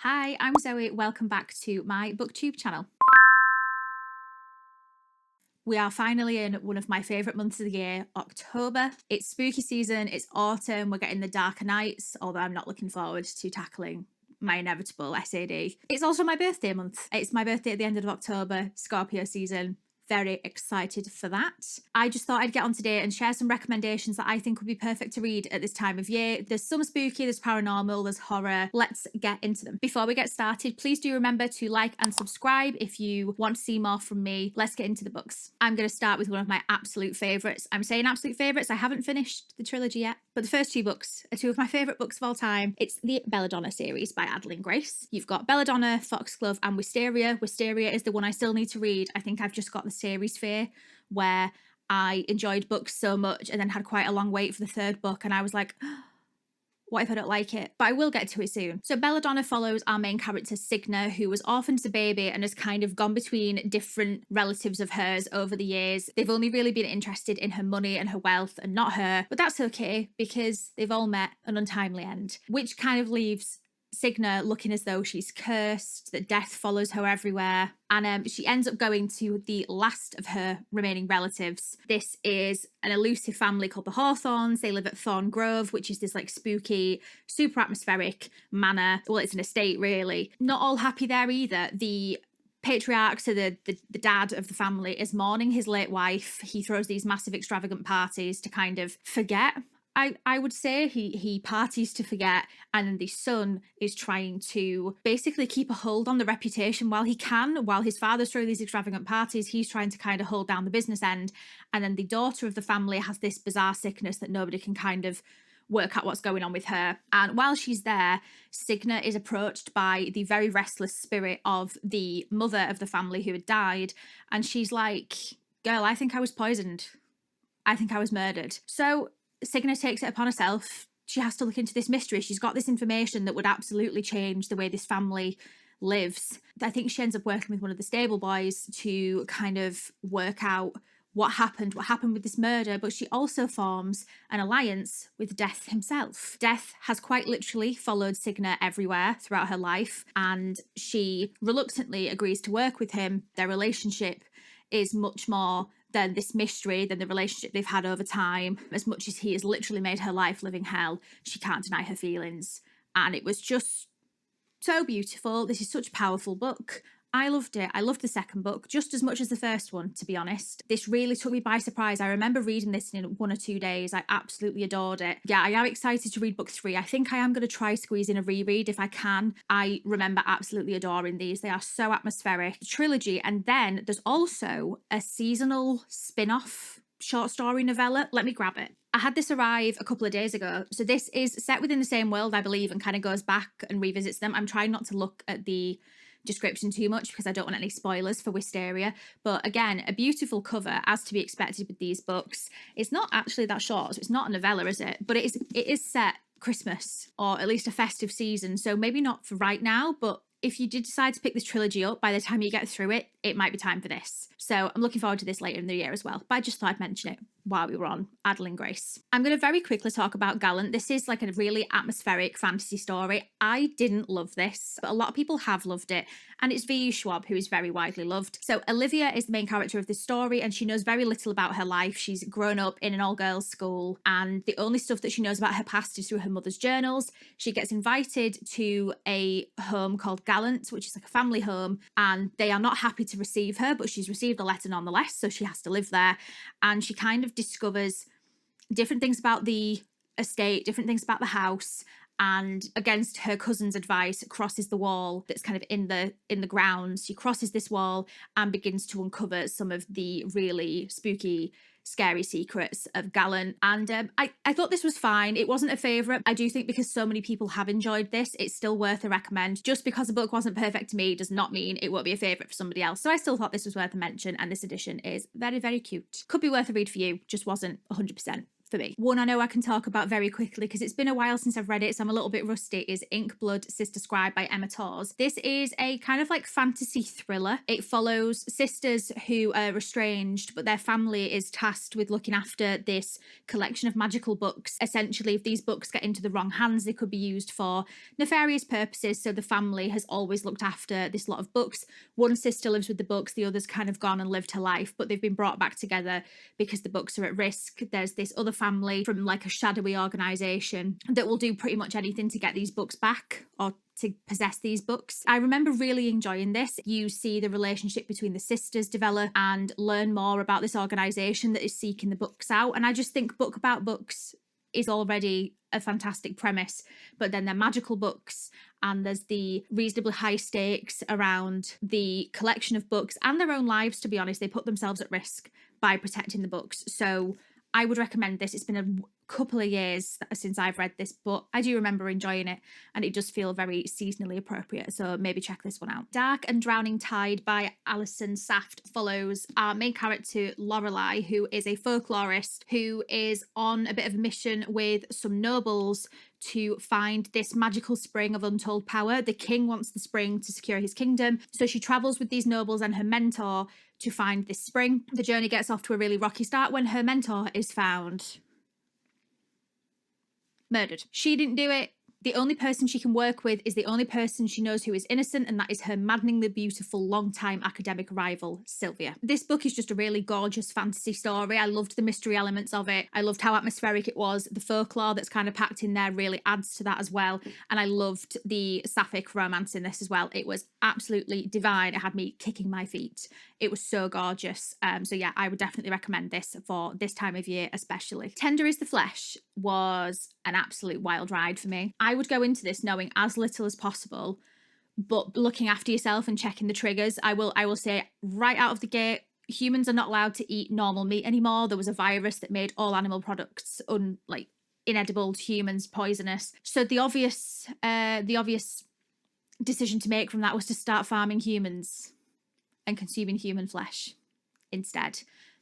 Hi, I'm Zoe. Welcome back to my booktube channel. We are finally in one of my favourite months of the year, October. It's spooky season, it's autumn, we're getting the darker nights, although I'm not looking forward to tackling my inevitable SAD. It's also my birthday month. It's my birthday at the end of October, Scorpio season. Very excited for that. I just thought I'd get on today and share some recommendations that I think would be perfect to read at this time of year. There's some spooky, there's paranormal, there's horror. Let's get into them. Before we get started, please do remember to like and subscribe if you want to see more from me. Let's get into the books. I'm going to start with one of my absolute favourites. I'm saying absolute favourites. I haven't finished the trilogy yet, but the first two books are two of my favourite books of all time. It's the Belladonna series by Adalyn Grace. You've got Belladonna, Foxglove and Wisteria. Wisteria is the one I still need to read. I think I've just got the series fear where I enjoyed books so much and then had quite a long wait for the third book and I was like, what if I don't like it? But I will get to it soon. So Belladonna follows our main character Signa, who was orphaned as a baby and has kind of gone between different relatives of hers over the years. They've only really been interested in her money and her wealth and not her, but that's okay because they've all met an untimely end, which kind of leaves Signa looking as though she's cursed, that death follows her everywhere. And she ends up going to the last of her remaining relatives. This is an elusive family called the Hawthorns. They live at Thorn Grove, which is this like spooky, super atmospheric manor. Well, it's an estate really. Not all happy there either. The patriarch, so the dad of the family, is mourning his late wife. He throws these massive extravagant parties to kind of forget. I would say he parties to forget, and then the son is trying to basically keep a hold on the reputation while he can. While his father's throwing these extravagant parties, he's trying to kind of hold down the business end. And then the daughter of the family has this bizarre sickness that nobody can kind of work out what's going on with her. And while she's there, Signa is approached by the very restless spirit of the mother of the family who had died. And she's like, girl, I think I was poisoned. I think I was murdered. So Signa takes it upon herself. She has to look into this mystery. She's got this information that would absolutely change the way this family lives. I think she ends up working with one of the stable boys to kind of work out what happened with this murder, but she also forms an alliance with Death himself. Death has quite literally followed Signa everywhere throughout her life, and she reluctantly agrees to work with him. Their relationship is much more than this mystery, than the relationship they've had over time. As much as he has literally made her life living hell, she can't deny her feelings. And it was just so beautiful. This is such a powerful book. I loved it. I loved the second book just as much as the first one, to be honest. This really took me by surprise. I remember reading this in 1 or 2 days. I absolutely adored it. Yeah, I am excited to read book 3. I think I am going to try squeeze in a reread if I can. I remember absolutely adoring these. They are so atmospheric. The trilogy, and then there's also a seasonal spin-off short story novella. Let me grab it. I had this arrive a couple of days ago. So this is set within the same world, I believe, and kind of goes back and revisits them. I'm trying not to look at the description too much because I don't want any spoilers for Wisteria, but again, a beautiful cover as to be expected with these books. It's not actually that short, so it's not a novella, is it? But it is set Christmas, or at least a festive season, so maybe not for right now, but if you did decide to pick this trilogy up, by the time you get through it, it might be time for this. So I'm looking forward to this later in the year as well, but I just thought I'd mention it while we were on Adalyn Grace. I'm going to very quickly talk about Gallant. This is like a really atmospheric fantasy story. I didn't love this, but a lot of people have loved it, and it's V.U. Schwab, who is very widely loved. So Olivia is the main character of this story, and she knows very little about her life. She's grown up in an all-girls school, and the only stuff that she knows about her past is through her mother's journals. She gets invited to a home called Gallant, which is like a family home, and they are not happy to receive her, but she's received a letter nonetheless, so she has to live there. And she kind of discovers different things about the estate, different things about the house, and against her cousin's advice, crosses the wall that's kind of in the grounds. She crosses this wall and begins to uncover some of the really spooky, scary secrets of Gallant. And I thought this was fine. It wasn't a favourite. I do think because so many people have enjoyed this, it's still worth a recommend. Just because the book wasn't perfect to me does not mean it won't be a favourite for somebody else. So I still thought this was worth a mention, and this edition is very, very cute. Could be worth a read for you, just wasn't 100% for me. One I know I can talk about very quickly because it's been a while since I've read it, so I'm a little bit rusty, is Ink Blood Sister Scribe by Emma Torz. This is a kind of like fantasy thriller. It follows sisters who are estranged, but their family is tasked with looking after this collection of magical books. Essentially, if these books get into the wrong hands, they could be used for nefarious purposes, so the family has always looked after this lot of books. One sister lives with the books, the other's kind of gone and lived her life, but they've been brought back together because the books are at risk. There's this other family from like a shadowy organisation that will do pretty much anything to get these books back or to possess these books. I remember really enjoying this. You see the relationship between the sisters develop and learn more about this organisation that is seeking the books out. And I just think book about books is already a fantastic premise, but then they're magical books and there's the reasonably high stakes around the collection of books and their own lives. To be honest, they put themselves at risk by protecting the books. So I would recommend this. It's been a couple of years since I've read this, but I do remember enjoying it and it does feel very seasonally appropriate, so maybe check this one out. Dark and Drowning Tide by Allison Saft follows our main character Lorelei, who is a folklorist who is on a bit of a mission with some nobles to find this magical spring of untold power. The king wants the spring to secure his kingdom, so she travels with these nobles and her mentor to find this spring. The journey gets off to a really rocky start when her mentor is found murdered. She didn't do it. The only person she can work with is the only person she knows who is innocent, and that is her maddeningly beautiful long-time academic rival, Sylvia. This book is just a really gorgeous fantasy story. I loved the mystery elements of it. I loved how atmospheric it was. The folklore that's kind of packed in there really adds to that as well. And I loved the sapphic romance in this as well. It was absolutely divine. It had me kicking my feet. It was so gorgeous. So yeah, I would definitely recommend this for this time of year especially. Tender is the Flesh was an absolute wild ride for me. I would go into this knowing as little as possible, but looking after yourself and checking the triggers. I will say right out of the gate, humans are not allowed to eat normal meat anymore. There was a virus that made all animal products inedible to humans, poisonous. So the obvious decision to make from that was to start farming humans and consuming human flesh instead,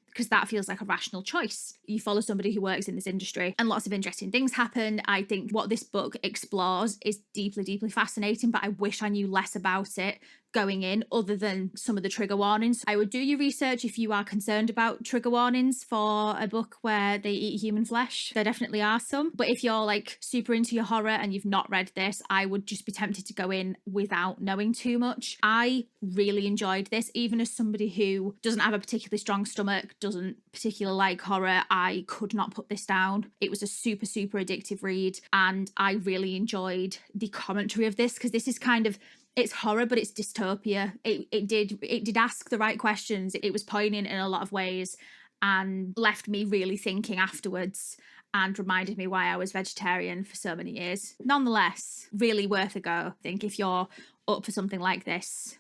because that feels like a rational choice. You follow somebody who works in this industry and lots of interesting things happen. I think what this book explores is deeply, deeply fascinating, but I wish I knew less about it going in other than some of the trigger warnings. I would do your research if you are concerned about trigger warnings for a book where they eat human flesh. There definitely are some, but if you're like super into your horror and you've not read this, I would just be tempted to go in without knowing too much. I really enjoyed this, even as somebody who doesn't have a particularly strong stomach, doesn't particularly like horror. I could not put this down. It was a super, super addictive read, and I really enjoyed the commentary of this, because this is kind of, it's horror, but it's dystopia. It did ask the right questions. It was poignant in a lot of ways and left me really thinking afterwards and reminded me why I was vegetarian for so many years. Nonetheless, really worth a go. I think if you're up for something like this,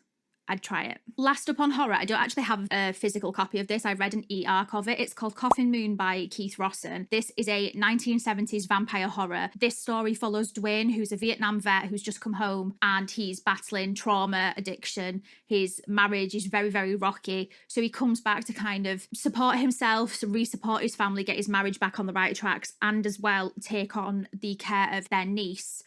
I'd try it. Last up on horror, I don't actually have a physical copy of this. I read an e-arc of it. It's called Coffin Moon by Keith Rosson. This is a 1970s vampire horror. This story follows Dwayne, who's a Vietnam vet who's just come home and he's battling trauma, addiction. His marriage is very, very rocky. So he comes back to kind of support himself, re-support his family, get his marriage back on the right tracks, and as well take on the care of their niece,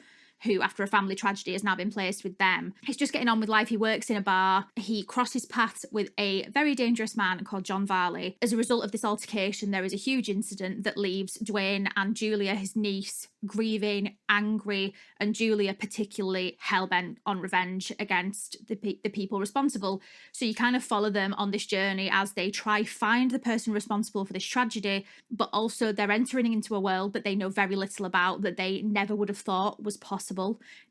who after a family tragedy has now been placed with them. He's just getting on with life. He works in a bar. He crosses paths with a very dangerous man called John Varley. As a result of this altercation, there is a huge incident that leaves Dwayne and Julia, his niece, grieving, angry, and Julia particularly hell-bent on revenge against the people responsible. So you kind of follow them on this journey as they try find the person responsible for this tragedy, but also they're entering into a world that they know very little about, that they never would have thought was possible.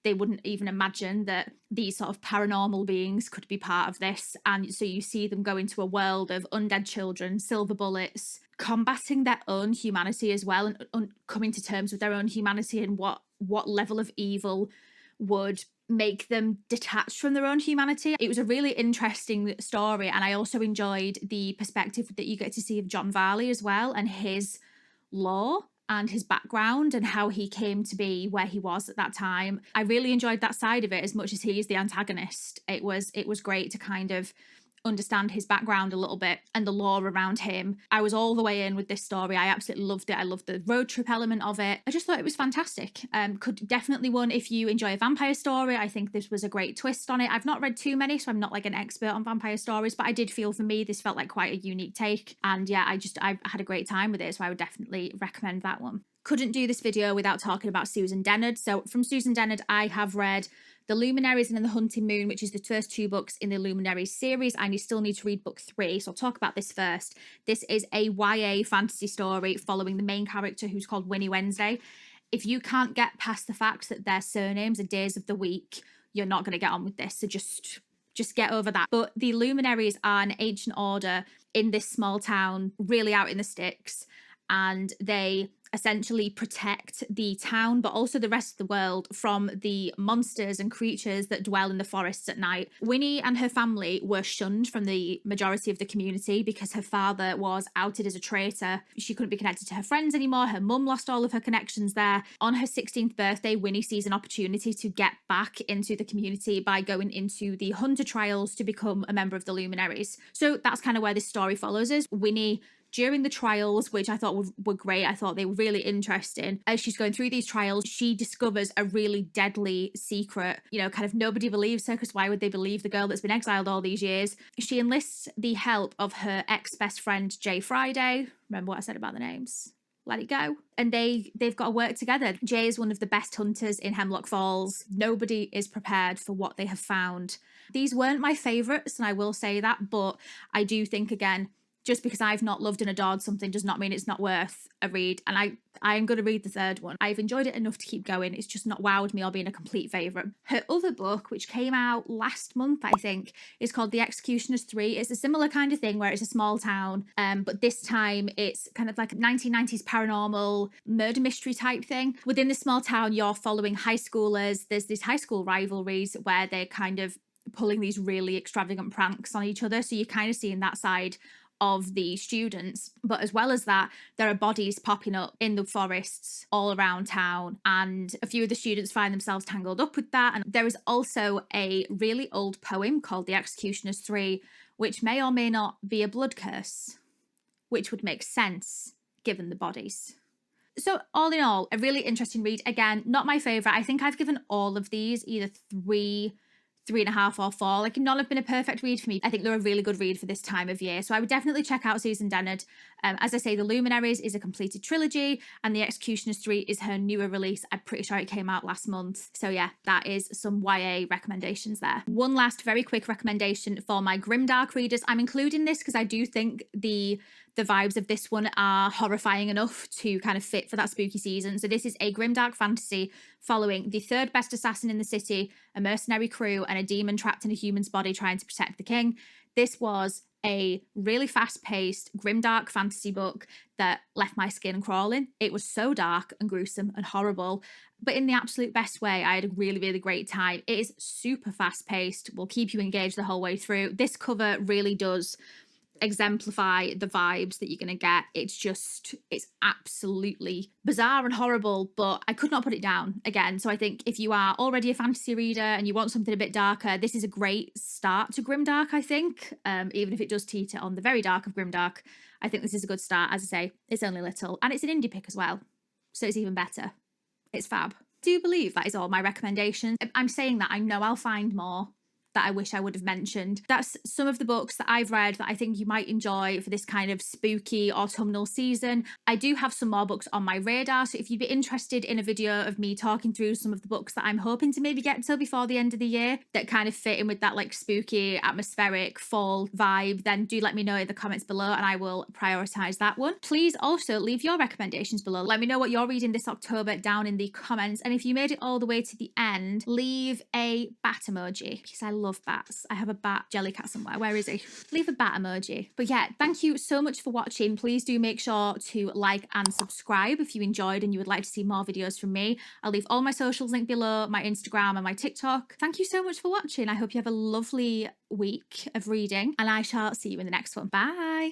They wouldn't even imagine that these sort of paranormal beings could be part of this. And so you see them go into a world of undead children, silver bullets, combating their own humanity as well, and coming to terms with their own humanity and what level of evil would make them detached from their own humanity. It was a really interesting story, and I also enjoyed the perspective that you get to see of John Varley as well, and his lore and his background and how he came to be where he was at that time. I really enjoyed that side of it as much as he is the antagonist. It was great to kind of understand his background a little bit and the lore around him. I was all the way in with this story. I absolutely loved it. I loved the road trip element of it. I just thought it was fantastic. Could definitely one if you enjoy a vampire story. I think this was a great twist on it. I've not read too many, so I'm not like an expert on vampire stories, but I did feel for me this felt like quite a unique take. And yeah, I had a great time with it, so I would definitely recommend that one. Couldn't do this video without talking about Susan Dennard. So from Susan Dennard, I have read The Luminaries and The Hunting Moon, which is the first 2 books in the Luminaries series, and you still need to read book 3, so I'll talk about this first. This is a YA fantasy story following the main character, who's called Winnie Wednesday. If you can't get past the fact that their surnames are days of the week, you're not going to get on with this, so just get over that. But the Luminaries are an ancient order in this small town, really out in the sticks, and they essentially protect the town, but also the rest of the world from the monsters and creatures that dwell in the forests at night. Winnie and her family were shunned from the majority of the community because her father was outed as a traitor. She couldn't be connected to her friends anymore. Her mum lost all of her connections there. On her 16th birthday, Winnie sees an opportunity to get back into the community by going into the Hunter trials to become a member of the Luminaries. So that's kind of where this story follows us. Winnie, during the trials, which I thought were great, I thought they were really interesting. As she's going through these trials, she discovers a really deadly secret. You know, kind of nobody believes her, because why would they believe the girl that's been exiled all these years? She enlists the help of her ex-best friend, Jay Friday. Remember what I said about the names? Let it go. And they've got to work together. Jay is one of the best hunters in Hemlock Falls. Nobody is prepared for what they have found. These weren't my favourites, and I will say that, but I do think, again, just because I've not loved and adored something does not mean it's not worth a read. And I am going to read the 3rd one. I've enjoyed it enough to keep going. It's just not wowed me or been a complete favourite. Her other book, which came out last month, I think, is called The Executioner's 3. It's a similar kind of thing where it's a small town, but this time it's kind of like a 1990s paranormal murder mystery type thing. Within this small town, you're following high schoolers. There's these high school rivalries where they're kind of pulling these really extravagant pranks on each other. So you're kind of seeing that side of the students, but as well as that, there are bodies popping up in the forests all around town, and a few of the students find themselves tangled up with that. And there is also a really old poem called The Executioner's 3, which may or may not be a blood curse, which would make sense given the bodies. So all in all, a really interesting read. Again, not my favourite. I think I've given all of these either 3.5 or 4. Like, none have been a perfect read for me. I think they're a really good read for this time of year. So I would definitely check out Susan Dennard. As I say, The Luminaries is a completed trilogy, and The Executioner's 3 is her newer release. I'm pretty sure it came out last month. So yeah, that is some YA recommendations there. One last very quick recommendation for my grimdark readers. I'm including this because I do think the vibes of this one are horrifying enough to kind of fit for that spooky season. So this is a grimdark fantasy following the 3rd best assassin in the city, a mercenary crew, and a demon trapped in a human's body trying to protect the king. This was a really fast-paced, grimdark fantasy book that left my skin crawling. It was so dark and gruesome and horrible, but in the absolute best way. I had a really, really great time. It is super fast-paced, will keep you engaged the whole way through. This cover really does exemplify the vibes that you're going to get. It's absolutely bizarre and horrible, but I could not put it down again. So I think if you are already a fantasy reader and you want something a bit darker, this is a great start to grimdark, I think. Even if it does teeter on the very dark of grimdark, I think this is a good start. As I say, it's only little, and it's an indie pick as well, so it's even better. It's fab. I do believe that is all my recommendations. I'm saying that I know I'll find more that I wish I would have mentioned. That's some of the books that I've read that I think you might enjoy for this kind of spooky autumnal season. I do have some more books on my radar, so if you'd be interested in a video of me talking through some of the books that I'm hoping to maybe get to before the end of the year that kind of fit in with that like spooky, atmospheric fall vibe, then do let me know in the comments below and I will prioritize that one. Please also leave your recommendations below. Let me know what you're reading this October down in the comments, and if you made it all the way to the end, leave a bat emoji, because I love bats. I have a bat jelly cat somewhere. Where is he? Leave a bat emoji. But yeah, thank you so much for watching. Please do make sure to like and subscribe if you enjoyed and you would like to see more videos from me. I'll leave all my socials linked below, my Instagram and my TikTok. Thank you so much for watching. I hope you have a lovely week of reading, and I shall see you in the next one. Bye.